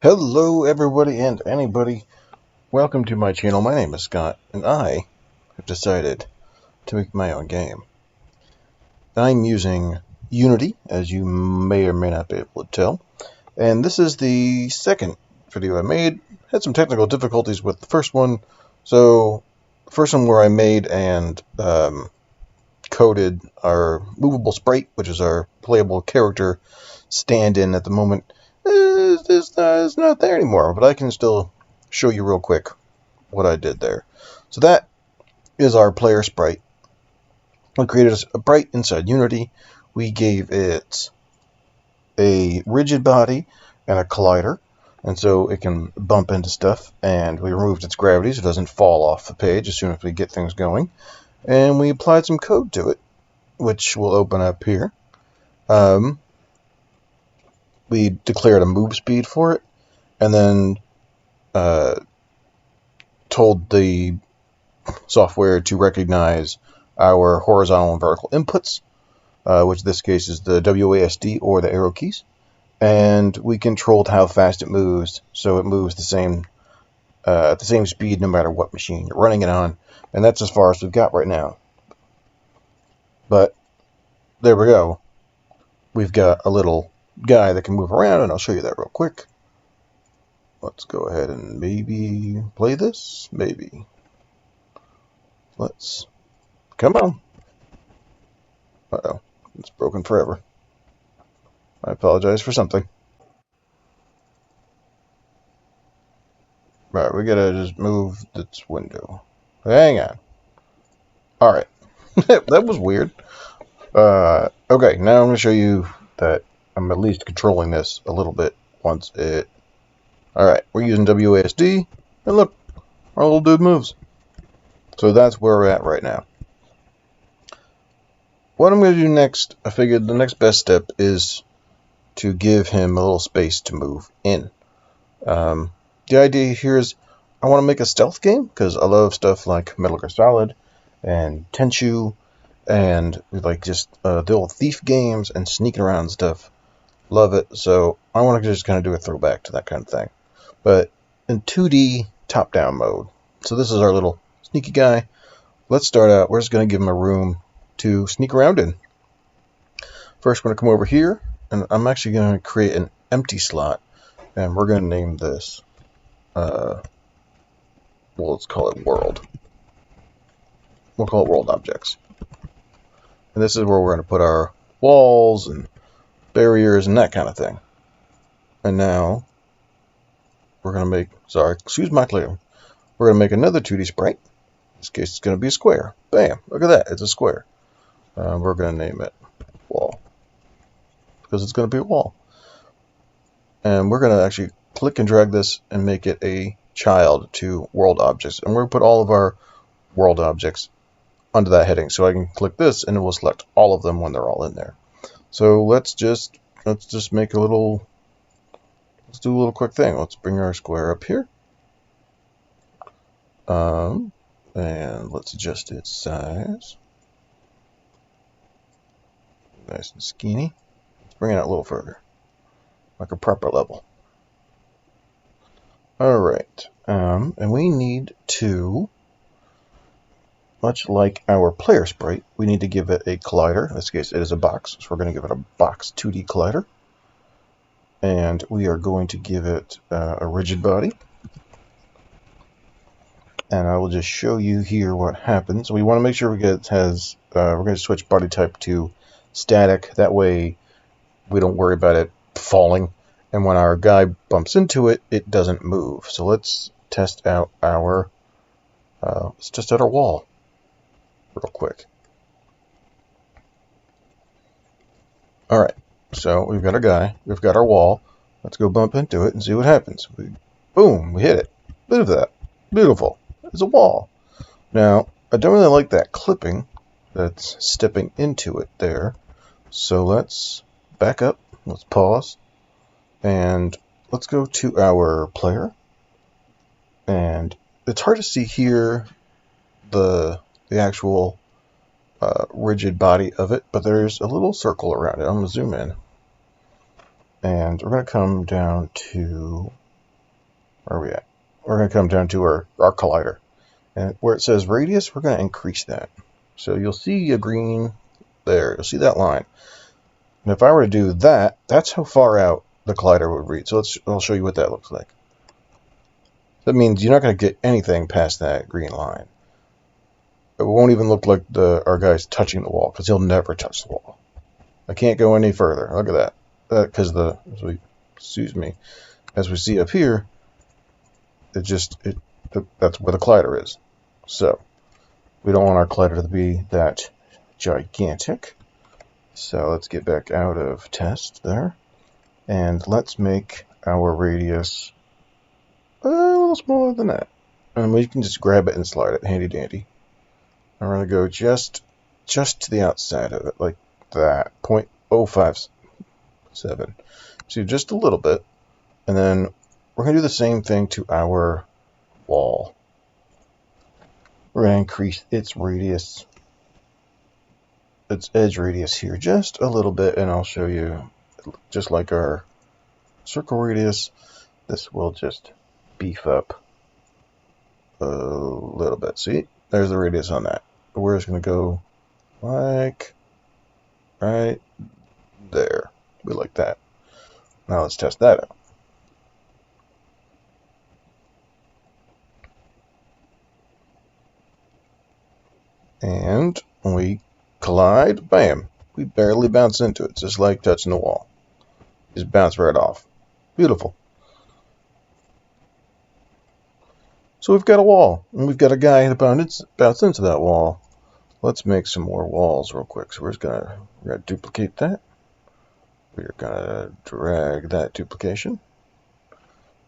Hello everybody and anybody, welcome to my channel. My name is Scott and I have decided to make my own game. I'm using Unity, as you may or may not be able to tell, and this is the second video I made. Had some technical difficulties with the first one, so the first one where I made and coded our movable sprite, which is our playable character stand-in at the moment, is not there anymore, but I can still show you real quick what I did there. So that is our player sprite. We created a sprite inside Unity. We gave it a rigid body and a collider, and so it can bump into stuff, and we removed its gravity so it doesn't fall off the page as soon as we get things going. And we applied some code to it, which will open up here. We declared a move speed for it, and then told the software to recognize our horizontal and vertical inputs, which in this case is the WASD or the arrow keys, and we controlled how fast it moves, so it moves at the same speed no matter what machine you're running it on, and that's as far as we've got right now. But there we go. We've got a little guy that can move around, and I'll show you that real quick. Let's go ahead and maybe play this. Maybe. Let's. Come on. Uh-oh. It's broken forever. I apologize for something. Right, we gotta just move this window. Hang on. Alright. That was weird. Okay, now I'm gonna show you that I'm at least controlling this a little bit once it... Alright, we're using WASD, and look, our little dude moves. So that's where we're at right now. What I'm going to do next, I figured the next best step is to give him a little space to move in. The idea here is I want to make a stealth game, because I love stuff like Metal Gear Solid and Tenchu, and like just the old thief games and sneaking around and stuff. Love it, so I want to just kind of do a throwback to that kind of thing. But in 2D top-down mode. So this is our little sneaky guy. Let's start out. We're just going to give him a room to sneak around in. First, we're going to come over here, and I'm actually going to create an empty slot, and we're going to name this, well, let's call it world. We'll call it world objects. And this is where we're going to put our walls and barriers and that kind of thing. And now, we're going to make, sorry, excuse my clear. We're going to make another 2D sprite. In this case, it's going to be a square. Bam, look at that, it's a square. We're going to name it wall, because it's going to be a wall. And we're going to actually click and drag this and make it a child to world objects. And we're going to put all of our world objects under that heading. So I can click this and it will select all of them when they're all in there. So let's just make a little, let's do a little quick thing. Let's bring our square up here. And let's adjust its size. Nice and skinny. Let's bring it out a little further, like a proper level. Alright, and we need to, much like our player sprite, we need to give it a collider. In this case, it is a box, so we're going to give it a box 2D collider. And we are going to give it a rigid body. And I will just show you here what happens. We want to make sure we get has. We're going to switch body type to static. That way, we don't worry about it falling. And when our guy bumps into it, it doesn't move. So let's test out our. Let's test out our wall, real quick. All right. So we've got our guy. We've got our wall. Let's go bump into it and see what happens. Boom! We hit it. Look at that. Beautiful. It's a wall. Now, I don't really like that clipping that's stepping into it there. So let's back up. Let's pause. And let's go to our player. And it's hard to see here the actual rigid body of it, but there's a little circle around it. I'm going to zoom in. And we're going to come down to Where are we at? We're going to come down to our collider. And where it says radius, we're going to increase that. So you'll see a green there. You'll see that line. And if I were to do that, that's how far out the collider would read. So I'll show you what that looks like. That means you're not going to get anything past that green line. It won't even look like our guy's touching the wall, because he'll never touch the wall. I can't go any further. Look at that. Because as we see up here, that's where the collider is. So we don't want our collider to be that gigantic. So let's get back out of test there, and let's make our radius a little smaller than that. And we can just grab it and slide it, handy dandy. I'm going to go just to the outside of it, like that, 0.057. So just a little bit, and then we're going to do the same thing to our wall. We're going to increase its radius, its edge radius here just a little bit, and I'll show you, just like our circle radius, this will just beef up a little bit. See, there's the radius on that. We're just going to go like right there. We like that. Now let's test that out. And when we collide, bam, we barely bounce into it, just like touching the wall. Just bounce right off. Beautiful. So we've got a wall, and we've got a guy that bounce into that wall. Let's make some more walls real quick. So we're gonna duplicate that. We're gonna drag that duplication.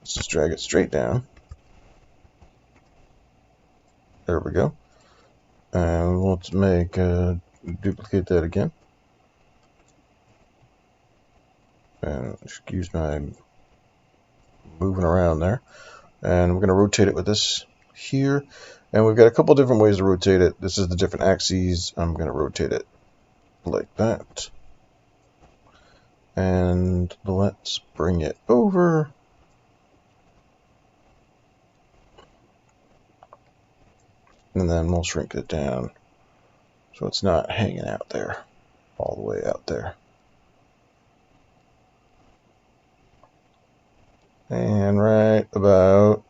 Let's just drag it straight down. There we go. And let's duplicate that again. And excuse my moving around there. And we're going to rotate it with this here. And we've got a couple different ways to rotate it. This is the different axes. I'm going to rotate it like that. And let's bring it over. And then we'll shrink it down so it's not hanging out there, all the way out there. And right about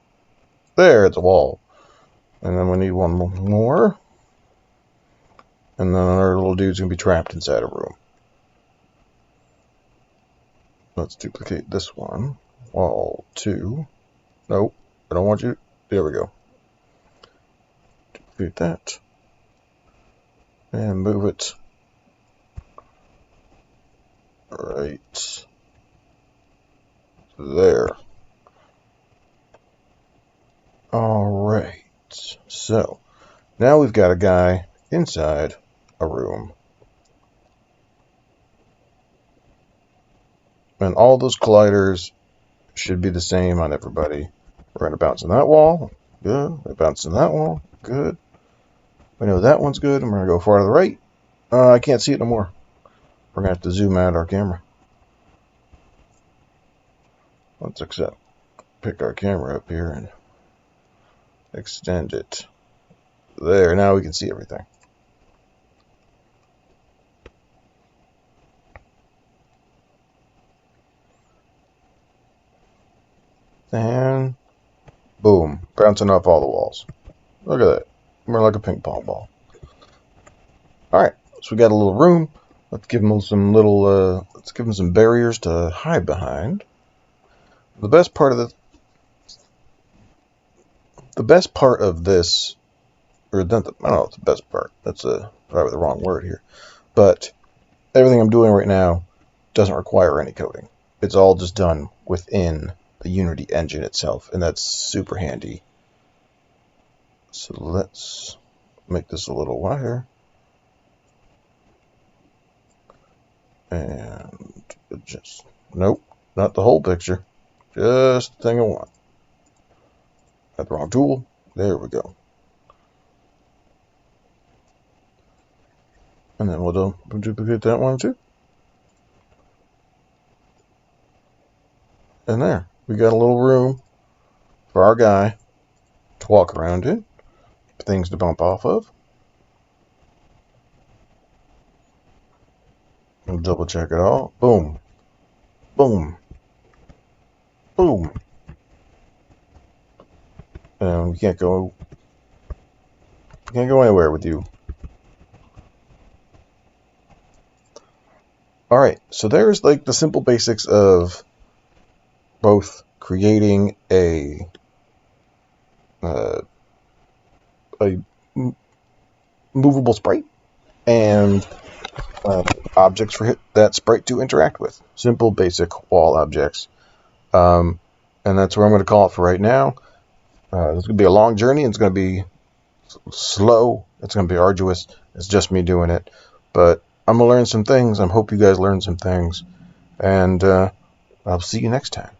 there, it's a wall. And then we need one more. And then our little dude's going to be trapped inside a room. Let's duplicate this one. Wall 2. Nope, I don't want you. There we go. Duplicate that. And move it right there. Alright, so now we've got a guy inside a room. And all those colliders should be the same on everybody. We're going to bounce on that wall. Good. We bounce on that wall. Good. We know that one's good. And we're going to go far to the right. I can't see it no more. We're going to have to zoom out our camera. Let's pick our camera up here and extend it. There. Now we can see everything. And boom, bouncing off all the walls. Look at that. We're like a ping pong ball. Alright, so we got a little room. Let's give them some barriers to hide behind. The best part of this, or I don't know, it's the best part. That's probably the wrong word here. But everything I'm doing right now doesn't require any coding. It's all just done within the Unity engine itself, and that's super handy. So let's make this a little wider. And nope, not the whole picture. Just the thing I want. Got the wrong tool. There we go. And then we'll duplicate that one too. And there, we got a little room for our guy to walk around in, things to bump off of. We'll double check it all. Boom. Boom. Boom. And we can't go anywhere with you. Alright, so there's like the simple basics of both creating a movable sprite and objects for that sprite to interact with. Simple, basic wall objects. And that's where I'm going to call it for right now. It's going to be a long journey. It's going to be slow. It's going to be arduous. It's just me doing it. But I'm going to learn some things. I hope you guys learn some things. And I'll see you next time.